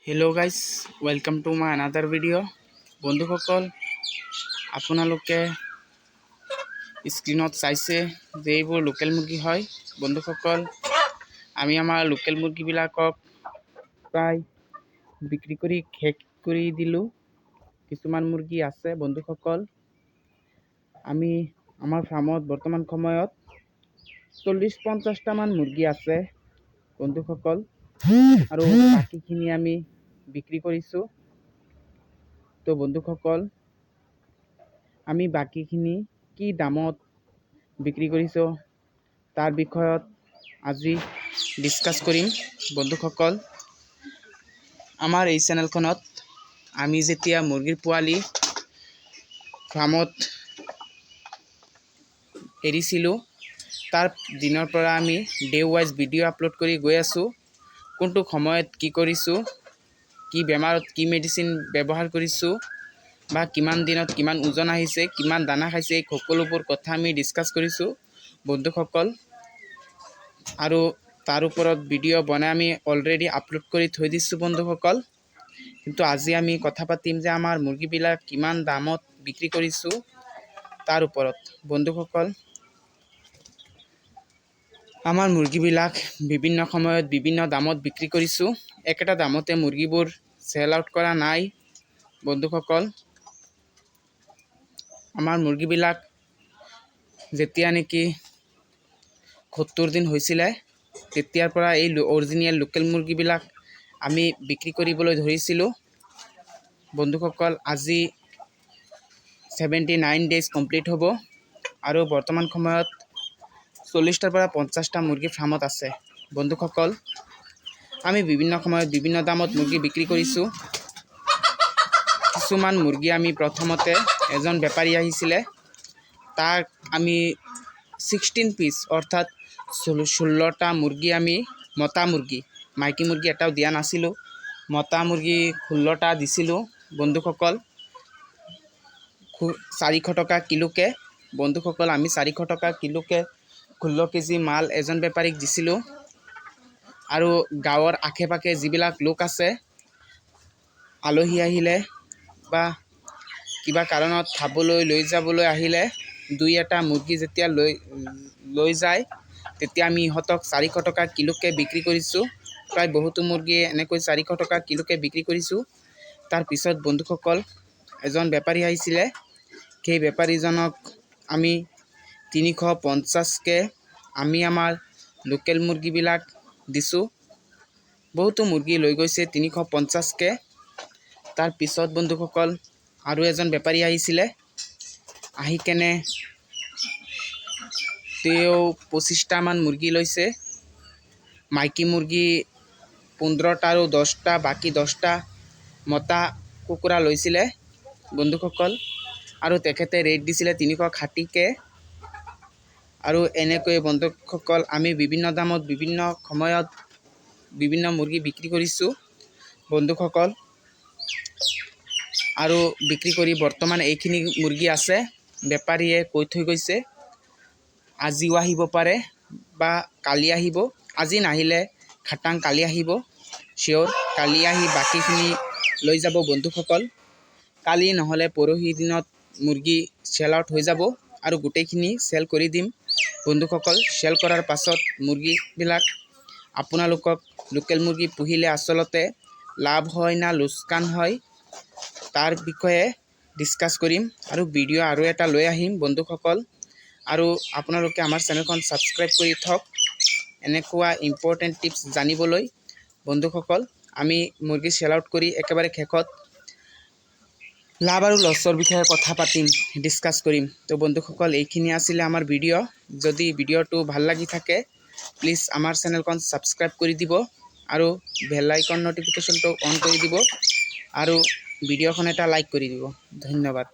Hello' guys, welcome to my another video'. বন্ধুসকল, আপোনালোকে স্ক্ৰীণত চাইছে যে এইবোৰ লোকেল মুৰ্গী হয়। বন্ধুসকল, আমি আমাৰ লোকেল মুৰ্গীবিলাকক প্ৰায় বিক্ৰী কৰি শেষ কৰি দিলোঁ। কিছুমান মুৰ্গী আছে বন্ধুসকল। আমি আমাৰ ফাৰ্মত বৰ্তমান সময়ত 40-50টামান মুৰ্গী আছে বন্ধুসকল, আৰু বাকীখিনি আমি বিক্ৰী কৰিছোঁ। তো বন্ধুসকল, আমি বাকীখিনি কি দামত বিক্ৰী কৰিছোঁ তাৰ বিষয়ত আজি ডিছকাছ কৰিম। বন্ধুসকল, আমাৰ এই চেনেলখনত আমি যেতিয়া মুৰ্গীৰ পোৱালি ফাৰ্মত এৰিছিলোঁ তাৰ দিনৰ পৰা আমি ডে ৱাইজ ভিডিঅ' আপলোড কৰি গৈ আছোঁ। কোনটো সময়ত কি কৰিছোঁ, কি বেমাৰত কি মেডিচিন ব্যৱহাৰ কৰিছোঁ, বা কিমান দিনত কিমান ওজন আহিছে, কিমান দানা খাইছে, এই সকলোবোৰ কথা আমি ডিছকাছ কৰিছোঁ বন্ধুসকল। আৰু তাৰ ওপৰত ভিডিঅ' বনাই আমি অলৰেডি আপলোড কৰি থৈ দিছোঁ বন্ধুসকল। কিন্তু আজি আমি কথা পাতিম যে আমাৰ মুৰ্গীবিলাক কিমান দামত বিক্ৰী কৰিছোঁ তাৰ ওপৰত। বন্ধুসকল, আমাৰ মুৰ্গীবিলাক বিভিন্ন সময়ত বিভিন্ন দামত বিক্ৰী কৰিছোঁ। একেটা দামতে মুৰ্গীবোৰ চেল আউট কৰা নাই বন্ধুসকল। আমাৰ মুৰ্গীবিলাক যেতিয়া নেকি 70 দিন হৈছিলে তেতিয়াৰ পৰা এই অৰিজিনেল লোকেল মুৰ্গীবিলাক আমি বিক্ৰী কৰিবলৈ ধৰিছিলোঁ বন্ধুসকল। আজি 79 ডেজ কমপ্লিট হ'ব, আৰু বৰ্তমান সময়ত 40টাৰ পৰা 50টা মুৰ্গী ফাৰ্মত আছে বন্ধুসকল। আমি বিভিন্ন সময়ত বিভিন্ন দামত মুৰ্গী বিক্ৰী কৰিছোঁ। কিছুমান মুৰ্গী আমি প্ৰথমতে এজন বেপাৰী আহিছিলে, তাক আমি 16 পিচ অৰ্থাৎ 16টা মুৰ্গী আমি মতা মুৰ্গী, মাইকী মুৰ্গী এটাও দিয়া নাছিলোঁ, মতা মুৰ্গী 16টা দিছিলোঁ বন্ধুসকল। 400 টকা কিলোকে বন্ধুসকল, আমি 400 টকা কিলোকে 16 কেজি মাল এজন বেপাৰীক দিছিলোঁ। আৰু গাঁৱৰ আশে পাশে যিবিলাক লোক আছে, আলহী আহিলে বা কিবা কাৰণত খাবলৈ লৈ যাবলৈ আহিলে, দুই এটা মুৰ্গী যেতিয়া লৈ যায় তেতিয়া আমি ইহঁতক 400 টকা কিলোকে বিক্ৰী কৰিছোঁ। প্ৰায় বহুতো মুৰ্গী এনেকৈ 400 টকা কিলোকে বিক্ৰী কৰিছোঁ। তাৰপিছত বন্ধুসকল, এজন বেপাৰী আহিছিলে, সেই বেপাৰীজনক আমি 350কে আমি আমাৰ লোকেল মুৰ্গীবিলাক দিছোঁ। বহুতো মুৰ্গী লৈ গৈছে 350কে। তাৰপিছত বন্ধুসকল, আৰু এজন বেপাৰী আহিছিলে, আহি কেনে তেওঁ 25টামান মুৰ্গী লৈছে। মাইকী মুৰ্গী 15টা আৰু 10টা, বাকী 10টা মতা কুকুৰা লৈছিলে বন্ধুসকল। আৰু তেখেতে ৰেট দিছিলে 360কে। আৰু এনেকৈ বন্ধুসকল, আমি বিভিন্ন দামত বিভিন্ন সময়ত বিভিন্ন মুৰ্গী বিক্ৰী কৰিছোঁ বন্ধুসকল। আৰু বিক্ৰী কৰি বৰ্তমান এইখিনি মুৰ্গী আছে। বেপাৰীয়ে কৈ থৈ গৈছে আজিও আহিব পাৰে বা কালি আহিব। আজি নাহিলে খাটাং কালি আহিব, চিয়'ৰ কালি আহি বাকীখিনি লৈ যাব বন্ধুসকল। কালি নহ'লে পৰহি দিনত মুৰ্গী চেল আউট হৈ যাব, আৰু গোটেইখিনি চেল কৰি দিম বন্ধুসকল। চেল কৰাৰ পাছত মুৰ্গীবিলাক আপোনালোকক লোকেল মুৰ্গী পুহিলে আচলতে লাভ হয় না লোকচান হয় তাৰ বিষয়ে ডিছকাছ কৰিম, আৰু ভিডিঅ' আৰু এটা লৈ আহিম বন্ধুসকল। আৰু আপোনালোকে আমাৰ চেনেলখন ছাবস্ক্ৰাইব কৰি থওক এনেকুৱা ইম্পৰ্টেণ্ট টিপছ জানিবলৈ বন্ধুসকল। আমি মুৰ্গী চেল আউট কৰি একেবাৰে শেষত লাভ আৰু লছৰ বিষয়ে কথা পাতিম, ডিছকাছ কৰিম। তো বন্ধুসকল, এইখিনি আছিলে আমাৰ ভিডিঅ'। যদি ভিডিঅ'টো ভাল লাগি থাকে প্লিজ আমাৰ চেনেলখন ছাবস্ক্ৰাইব কৰি দিব, আৰু বেল আইকন নটিফিকেশ্যনটো অন কৰি দিব, আৰু ভিডিঅ'খন এটা লাইক কৰি দিব। ধন্যবাদ।